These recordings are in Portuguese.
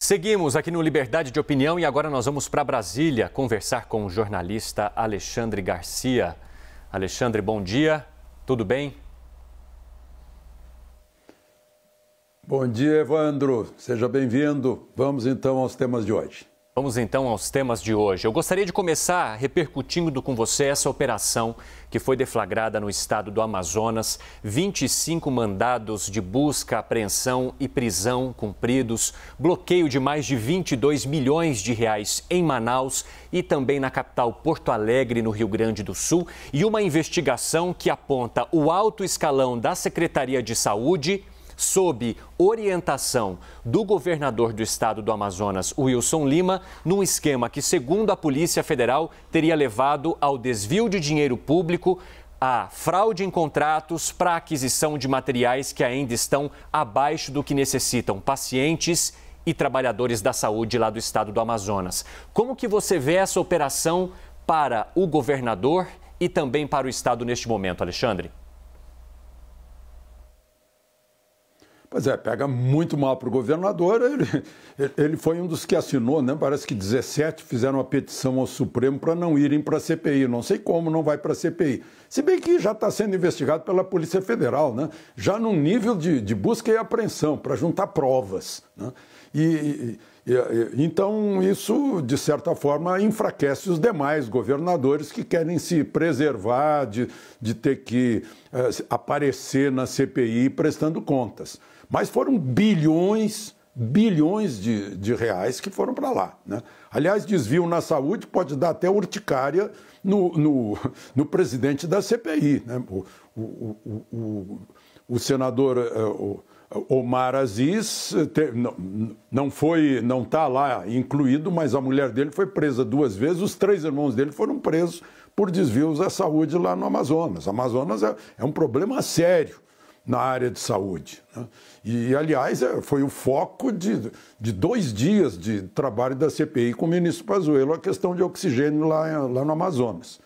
Seguimos aqui no Liberdade de Opinião e agora nós vamos para Brasília conversar com o jornalista Alexandre Garcia. Alexandre, bom dia, tudo bem? Bom dia, Evandro. Seja bem-vindo. Vamos então aos temas de hoje. Vamos então aos temas de hoje. Eu gostaria de começar repercutindo com você essa operação que foi deflagrada no estado do Amazonas. 25 mandados de busca, apreensão e prisão cumpridos, bloqueio de mais de 22 milhões de reais em Manaus e também na capital Porto Alegre, no Rio Grande do Sul, e uma investigação que aponta o alto escalão da Secretaria de Saúde, sob orientação do governador do estado do Amazonas, Wilson Lima, num esquema que, segundo a Polícia Federal, teria levado ao desvio de dinheiro público, à fraude em contratos para aquisição de materiais que ainda estão abaixo do que necessitam pacientes e trabalhadores da saúde lá do estado do Amazonas. Como que você vê essa operação para o governador e também para o estado neste momento, Alexandre? Pois é, pega muito mal para o governador. Ele foi um dos que assinou, né? Parece que 17 fizeram uma petição ao Supremo para não irem para a CPI. Não sei como não vai para a CPI. Se bem que já está sendo investigado pela Polícia Federal, né? Já num nível de busca e apreensão, para juntar provas, né? Então, isso, de certa forma, enfraquece os demais governadores que querem se preservar de ter que aparecer na CPI prestando contas. Mas foram bilhões de reais que foram para lá, né? Aliás, desvio na saúde pode dar até urticária no presidente da CPI, né? O senador Omar Aziz não está lá incluído, mas a mulher dele foi presa 2 vezes, os 3 irmãos dele foram presos por desvios à saúde lá no Amazonas. O Amazonas é um problema sério na área de saúde, né? E, aliás, foi o foco de 2 dias de trabalho da CPI com o ministro Pazuello, a questão de oxigênio lá no Amazonas.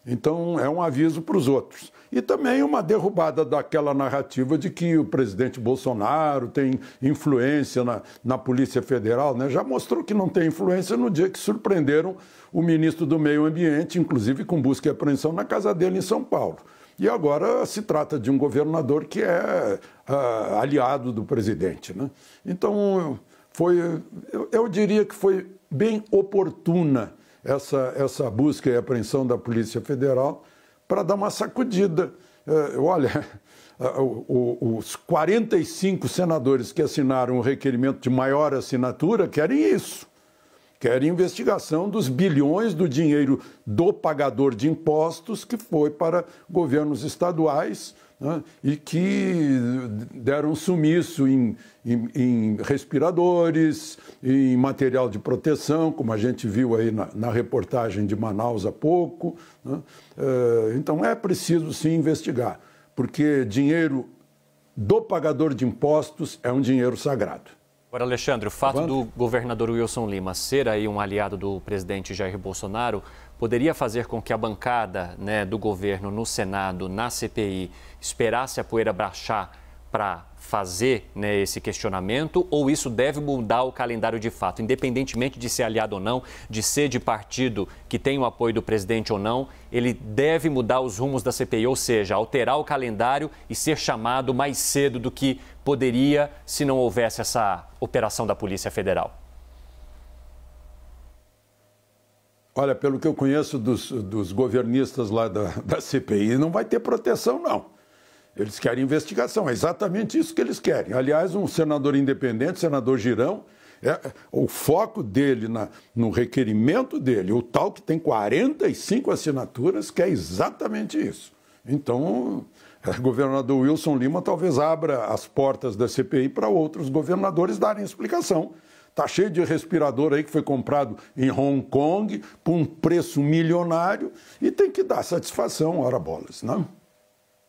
Então, é um aviso para os outros. E também uma derrubada daquela narrativa de que o presidente Bolsonaro tem influência na Polícia Federal, né? Já mostrou que não tem influência no dia que surpreenderam o ministro do Meio Ambiente, inclusive com busca e apreensão na casa dele em São Paulo. E agora se trata de um governador que é aliado do presidente, né? Então, eu diria que foi bem oportuna essa busca e apreensão da Polícia Federal para dar uma sacudida. Olha, os 45 senadores que assinaram o requerimento de maior assinatura querem isso. Querem investigação dos bilhões do dinheiro do pagador de impostos que foi para governos estaduais, né, e que deram sumiço em respiradores, em material de proteção, como a gente viu aí na reportagem de Manaus há pouco, né? Então é preciso sim investigar, porque dinheiro do pagador de impostos é um dinheiro sagrado. Agora, Alexandre, o fato do governador Wilson Lima ser aí um aliado do presidente Jair Bolsonaro poderia fazer com que a bancada, né, do governo no Senado, na CPI, esperasse a poeira baixar para fazer, né, esse questionamento, ou isso deve mudar o calendário de fato, independentemente de ser aliado ou não, de ser de partido que tem o apoio do presidente ou não, ele deve mudar os rumos da CPI, ou seja, alterar o calendário e ser chamado mais cedo do que poderia se não houvesse essa operação da Polícia Federal? Olha, pelo que eu conheço dos governistas lá da CPI, não vai ter proteção, não. Eles querem investigação, é exatamente isso que eles querem. Aliás, um senador independente, senador Girão, o foco dele no requerimento dele, o tal que tem 45 assinaturas, quer exatamente isso. Então, o governador Wilson Lima talvez abra as portas da CPI para outros governadores darem explicação. Está cheio de respirador aí que foi comprado em Hong Kong por um preço milionário e tem que dar satisfação, ora bolas, não?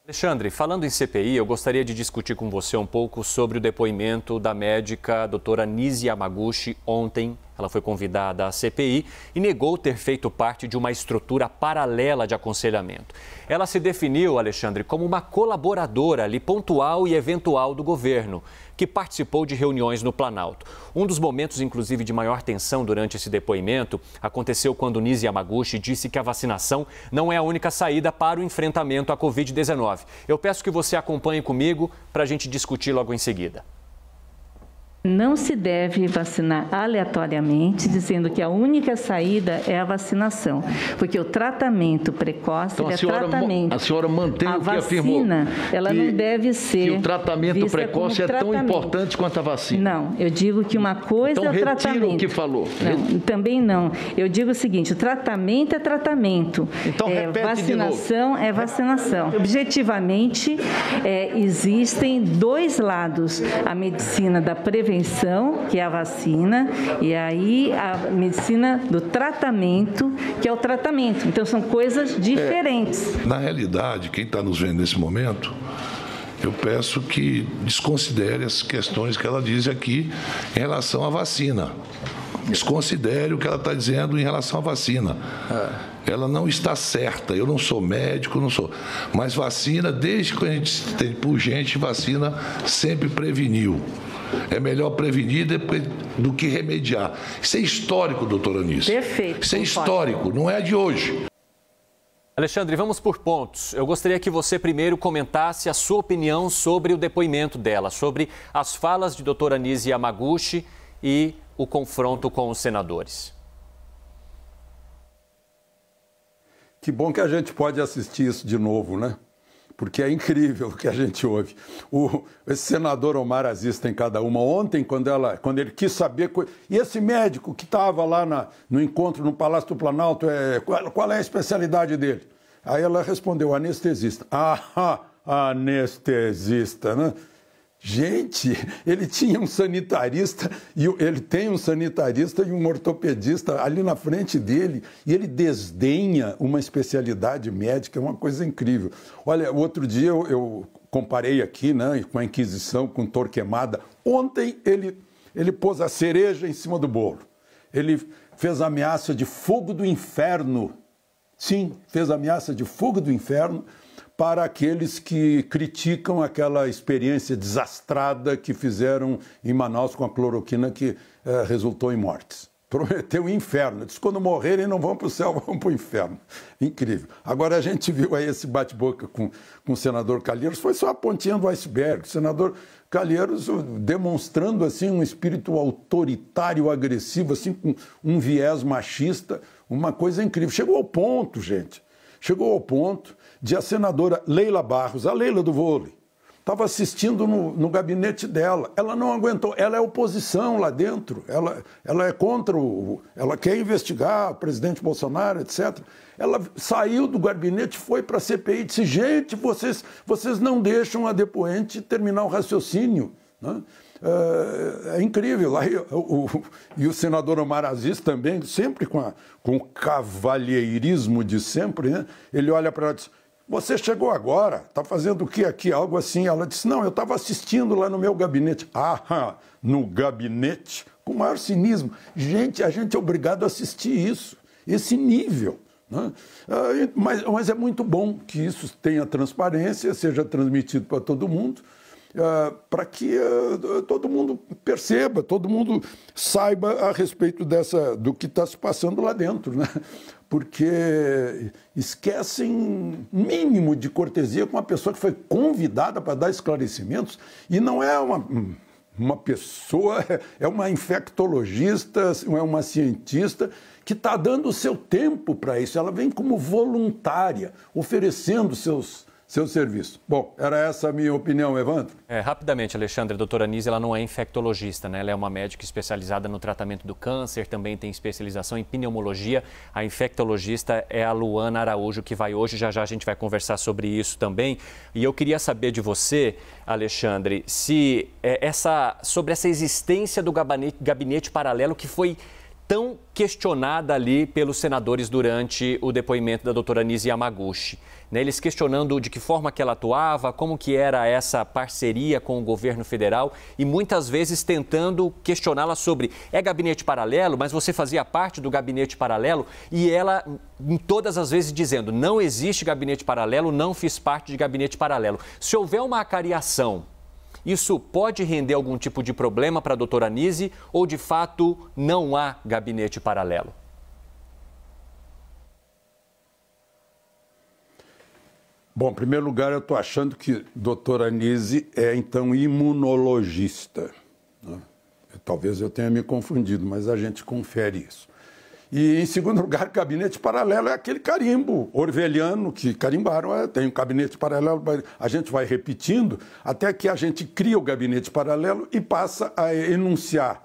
Alexandre, falando em CPI, eu gostaria de discutir com você um pouco sobre o depoimento da médica doutora Nise Yamaguchi ontem. ela foi convidada à CPI e negou ter feito parte de uma estrutura paralela de aconselhamento. Ela se definiu, Alexandre, como uma colaboradora ali, pontual e eventual do governo, que participou de reuniões no Planalto. Um dos momentos, inclusive, de maior tensão durante esse depoimento aconteceu quando Nise Yamaguchi disse que a vacinação não é a única saída para o enfrentamento à Covid-19. Eu peço que você acompanhe comigo para a gente discutir logo em seguida. Não se deve vacinar aleatoriamente, dizendo que a única saída é a vacinação, porque o tratamento precoce então, é tratamento. A senhora mantém o que afirmou? A vacina, ela não deve ser. Que o tratamento precoce é tão importante quanto a vacina? Não, eu digo que uma coisa então, é o tratamento. Retiro o que falou. Não, também não. Eu digo o seguinte: o tratamento é tratamento. Então, repete vacinação é vacinação. Objetivamente, existem dois lados: a medicina da prevenção, que é a vacina, e aí a medicina do tratamento, que é o tratamento. Então, são coisas diferentes. Na realidade, quem está nos vendo nesse momento, eu peço que desconsidere as questões que ela diz aqui em relação à vacina. Desconsidere o que ela está dizendo em relação à vacina. Ela não está certa. Eu não sou médico, não sou. Mas vacina, desde que a gente tem por gente, vacina sempre preveniu. É melhor prevenir do que remediar. Isso é histórico, doutora Anísia. Perfeito. Isso é histórico, não é de hoje. Alexandre, vamos por pontos. Eu gostaria que você primeiro comentasse a sua opinião sobre o depoimento dela, sobre as falas de doutora Nise Yamaguchi e o confronto com os senadores. Que bom que a gente pode assistir isso de novo, né? Porque é incrível o que a gente ouve. Esse senador Omar Aziz tem cada uma. Ontem, quando ele quis saber... E esse médico que estava lá no encontro no Palácio do Planalto, qual é a especialidade dele? Aí ela respondeu, anestesista. Anestesista, né? Gente, ele tinha um sanitarista, ele tem um sanitarista e um ortopedista ali na frente dele, e ele desdenha uma especialidade médica, é uma coisa incrível. Olha, outro dia eu comparei aqui, né, com a Inquisição, com Torquemada. Ontem ele pôs a cereja em cima do bolo. Ele fez ameaça de fogo do inferno. Sim, fez ameaça de fogo do inferno para aqueles que criticam aquela experiência desastrada que fizeram em Manaus com a cloroquina que resultou em mortes. Prometeu o inferno. Disse, quando morrerem não vão para o céu, vão para o inferno. Incrível. Agora a gente viu aí esse bate-boca com o senador Calheiros, foi só a pontinha do iceberg. O senador Calheiros demonstrando assim um espírito autoritário, agressivo, assim com um viés machista, uma coisa incrível. Chegou ao ponto, gente, chegou ao ponto de a senadora Leila Barros, a Leila do vôlei, estava assistindo no gabinete dela. Ela não aguentou, ela é oposição lá dentro, ela é contra ela quer investigar o presidente Bolsonaro, etc. Ela saiu do gabinete, foi para a CPI e disse, gente, vocês não deixam a depoente terminar o raciocínio, né? É incrível. Aí, e o senador Omar Aziz também, sempre com o cavalheirismo de sempre, né? Ele olha para ela e diz, você chegou agora, está fazendo o que aqui? Algo assim. Ela disse, não, eu estava assistindo lá no meu gabinete. No gabinete? Com o maior cinismo. Gente, a gente é obrigado a assistir isso, esse nível, né? Mas é muito bom que isso tenha transparência, seja transmitido para todo mundo, para que todo mundo perceba, todo mundo saiba a respeito do que está se passando lá dentro, né? Porque esquecem mínimo de cortesia com uma pessoa que foi convidada para dar esclarecimentos e não é uma pessoa, é uma infectologista, é uma cientista que está dando o seu tempo para isso. Ela vem como voluntária, oferecendo seus serviços. Bom, era essa a minha opinião, Evandro. Rapidamente, Alexandre, a doutora Nise, ela não é infectologista, né? Ela é uma médica especializada no tratamento do câncer, também tem especialização em pneumologia. A infectologista é a Luana Araújo, que vai hoje, já a gente vai conversar sobre isso também. E eu queria saber de você, Alexandre, se sobre essa existência do gabinete paralelo que foi tão questionada ali pelos senadores durante o depoimento da doutora Nise Yamaguchi. né? Eles questionando de que forma que ela atuava, como que era essa parceria com o governo federal e muitas vezes tentando questioná-la sobre gabinete paralelo, mas você fazia parte do gabinete paralelo, e ela, em todas as vezes, dizendo não existe gabinete paralelo, não fiz parte de gabinete paralelo. Se houver uma acariação, isso pode render algum tipo de problema para a doutora Anísio ou, de fato, não há gabinete paralelo? Bom, em primeiro lugar, eu estou achando que a doutora Anísio é, então, imunologista, né? Talvez eu tenha me confundido, mas a gente confere isso. E, em segundo lugar, gabinete paralelo é aquele carimbo orwelliano que carimbaram. Tem um gabinete paralelo, a gente vai repetindo até que a gente cria o gabinete paralelo e passa a enunciar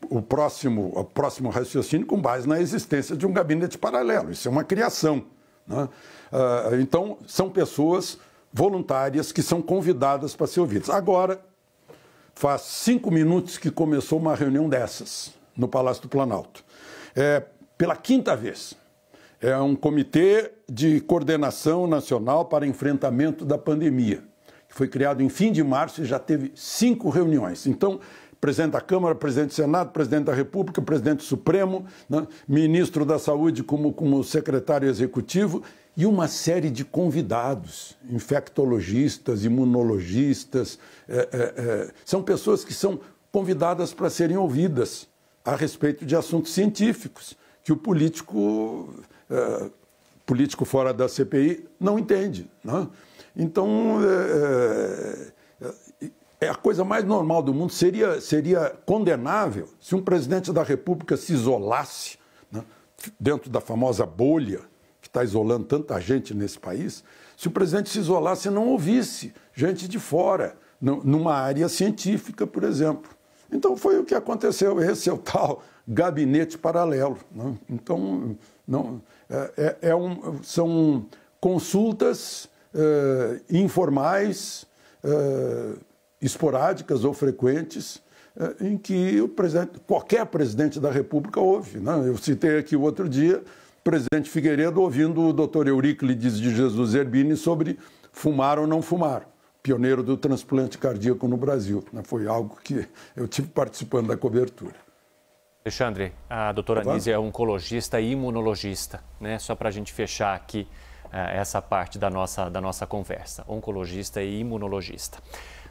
o próximo raciocínio com base na existência de um gabinete paralelo. Isso é uma criação, né? Então, são pessoas voluntárias que são convidadas para ser ouvidas. Agora, faz 5 minutos que começou uma reunião dessas no Palácio do Planalto. Pela 5ª vez. É um comitê de coordenação nacional para enfrentamento da pandemia, que foi criado em fim de março e já teve 5 reuniões. Então, presidente da Câmara, presidente do Senado, presidente da República, presidente Supremo, né, ministro da Saúde como secretário executivo e uma série de convidados, infectologistas, imunologistas. São pessoas que são convidadas para serem ouvidas a respeito de assuntos científicos, que o político fora da CPI não entende, né? Então, a coisa mais normal do mundo. Seria condenável se um presidente da República se isolasse, né, dentro da famosa bolha que está isolando tanta gente nesse país, se o presidente se isolasse e não ouvisse gente de fora, numa área científica, por exemplo. Então, foi o que aconteceu. Esse é o tal gabinete paralelo, né? Então, são consultas informais, esporádicas ou frequentes, em que qualquer presidente da República ouve, né? Eu citei aqui o outro dia o presidente Figueiredo ouvindo o doutor Euríclides de Jesus Zerbini sobre fumar ou não fumar. Pioneiro do transplante cardíaco no Brasil. Foi algo que eu tive participando da cobertura. Alexandre, a doutora Anísio é oncologista e imunologista, né? Só para a gente fechar aqui essa parte da nossa conversa. Oncologista e imunologista.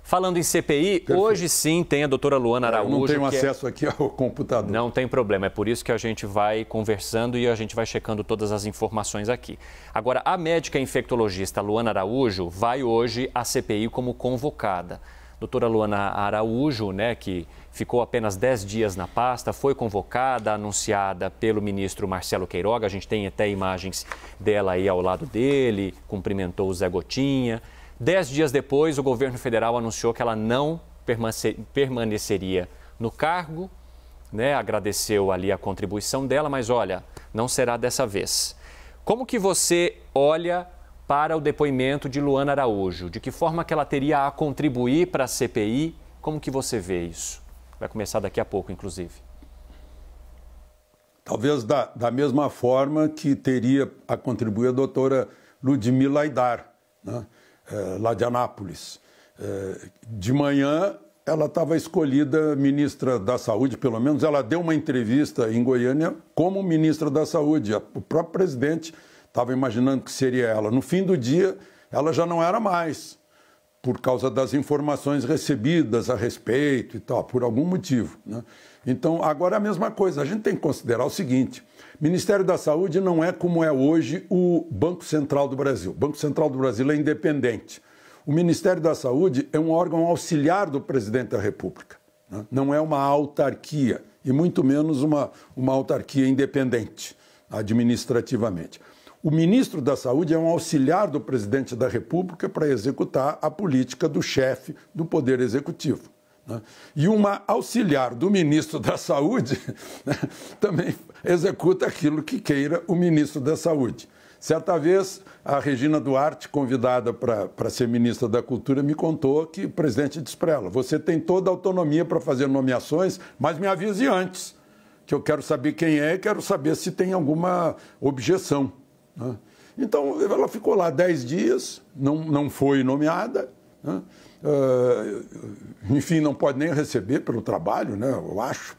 Falando em CPI, perfeito. Hoje sim tem a doutora Luana Araújo. Eu não tenho acesso aqui ao computador. Não tem problema, é por isso que a gente vai conversando e a gente vai checando todas as informações aqui. Agora, a médica infectologista Luana Araújo vai hoje à CPI como convocada. Doutora Luana Araújo, né, que ficou apenas 10 dias na pasta, foi convocada, anunciada pelo ministro Marcelo Queiroga. A gente tem até imagens dela aí ao lado dele, cumprimentou o Zé Gotinha. 10 dias depois, o governo federal anunciou que ela não permaneceria no cargo, né? Agradeceu ali a contribuição dela, mas olha, não será dessa vez. Como que você olha para o depoimento de Luana Araújo? De que forma que ela teria a contribuir para a CPI? Como que você vê isso? Vai começar daqui a pouco, inclusive. Talvez da mesma forma que teria a contribuir a doutora Ludmila Aidar, né? Lá de Anápolis. De manhã, ela estava escolhida ministra da Saúde, pelo menos ela deu uma entrevista em Goiânia como ministra da Saúde. O próprio presidente estava imaginando que seria ela. No fim do dia, ela já não era mais, por causa das informações recebidas a respeito e tal, por algum motivo, né? Então, agora é a mesma coisa. A gente tem que considerar o seguinte: Ministério da Saúde não é como é hoje o Banco Central do Brasil. O Banco Central do Brasil é independente. O Ministério da Saúde é um órgão auxiliar do presidente da República, né? Não é uma autarquia, e muito menos uma autarquia independente, administrativamente. O ministro da Saúde é um auxiliar do presidente da República para executar a política do chefe do Poder Executivo, né? E uma auxiliar do ministro da Saúde, né, também executa aquilo que queira o ministro da Saúde. Certa vez, a Regina Duarte, convidada para ser ministra da Cultura, me contou que o presidente disse para ela: você tem toda a autonomia para fazer nomeações, mas me avise antes, que eu quero saber quem é e quero saber se tem alguma objeção, né? Então, ela ficou lá 10 dias, não foi nomeada, né? Enfim, não pode nem receber pelo trabalho, né? Eu acho,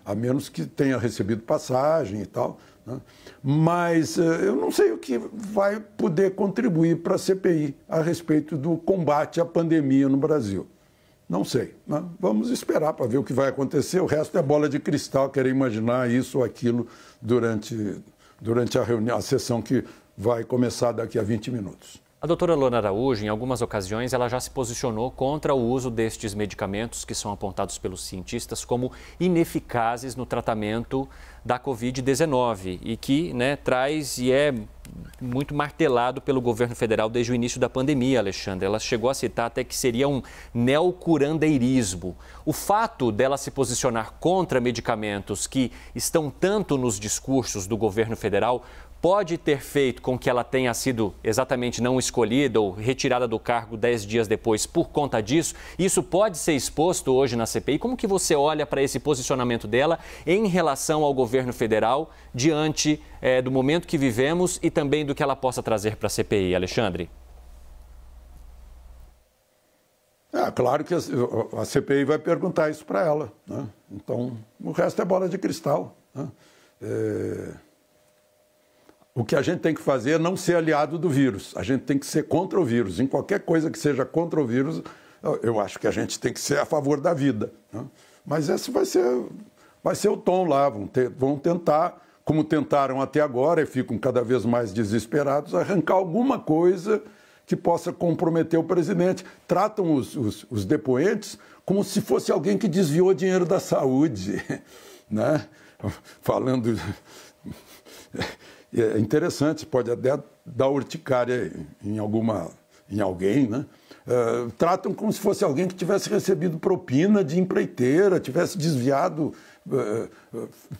a menos que tenha recebido passagem e tal, né? Mas eu não sei o que vai poder contribuir para a CPI a respeito do combate à pandemia no Brasil. Não sei, né? Vamos esperar para ver o que vai acontecer. O resto é bola de cristal, querer imaginar isso ou aquilo durante a reunião, a sessão que vai começar daqui a 20 minutos. A doutora Luana Araújo, em algumas ocasiões, ela já se posicionou contra o uso destes medicamentos que são apontados pelos cientistas como ineficazes no tratamento da Covid-19 e que, né, traz e é muito martelado pelo governo federal desde o início da pandemia, Alexandre. Ela chegou a citar até que seria um neocurandeirismo. O fato dela se posicionar contra medicamentos que estão tanto nos discursos do governo federal pode ter feito com que ela tenha sido exatamente não escolhida ou retirada do cargo 10 dias depois por conta disso? Isso pode ser exposto hoje na CPI? Como que você olha para esse posicionamento dela em relação ao governo federal diante do momento que vivemos e também do que ela possa trazer para a CPI, Alexandre? Claro que a CPI vai perguntar isso para ela, né? Então, o resto é bola de cristal, né? O que a gente tem que fazer é não ser aliado do vírus. A gente tem que ser contra o vírus. Em qualquer coisa que seja contra o vírus, eu acho que a gente tem que ser a favor da vida, né? Mas esse vai ser o tom lá. Vão tentar, como tentaram até agora, e ficam cada vez mais desesperados, arrancar alguma coisa que possa comprometer o presidente. Tratam os depoentes como se fosse alguém que desviou dinheiro da saúde, né? Falando... É interessante, pode até dar urticária em alguém, né? Tratam como se fosse alguém que tivesse recebido propina de empreiteira, tivesse desviado,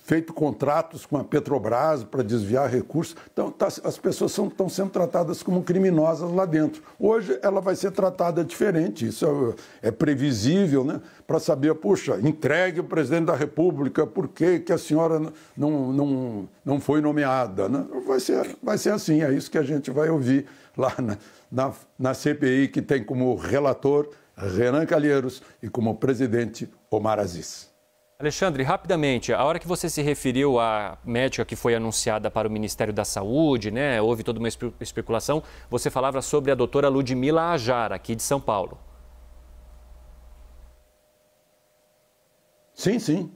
feito contratos com a Petrobras para desviar recursos. Então, as pessoas estão sendo tratadas como criminosas lá dentro. Hoje, ela vai ser tratada diferente, isso é previsível, né? Para saber, puxa, entregue o presidente da República, por que a senhora não foi nomeada, né? Vai ser assim, é isso que a gente vai ouvir lá na CPI, que tem como relator Renan Calheiros e como presidente Omar Aziz. Alexandre, rapidamente, a hora que você se referiu à médica que foi anunciada para o Ministério da Saúde, né, houve toda uma especulação, você falava sobre a doutora Ludmila Ajar, aqui de São Paulo. Sim, sim.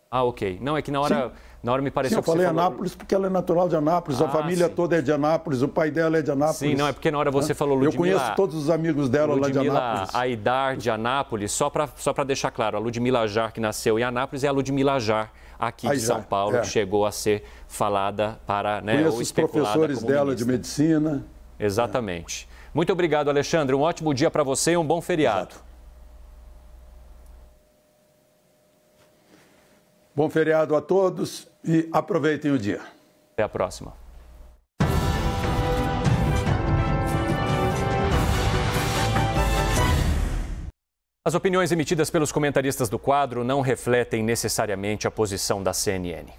Ah, ok. Não, é que na hora me pareceu que eu falei Anápolis porque ela é natural de Anápolis, a família toda é de Anápolis, o pai dela é de Anápolis. Sim, não, é porque na hora você falou Ludmila... Eu conheço todos os amigos dela lá de Anápolis. Ludmila Aidar de Anápolis, só para deixar claro, a Ludmila Ajar que nasceu em Anápolis é a Ludmila Ajar aqui de São Paulo, que chegou a ser falada para... Né, conheço os professores dela de medicina. Exatamente. Muito obrigado, Alexandre. Um ótimo dia para você e um bom feriado. Exato. Bom feriado a todos e aproveitem o dia. Até a próxima. As opiniões emitidas pelos comentaristas do quadro não refletem necessariamente a posição da CNN.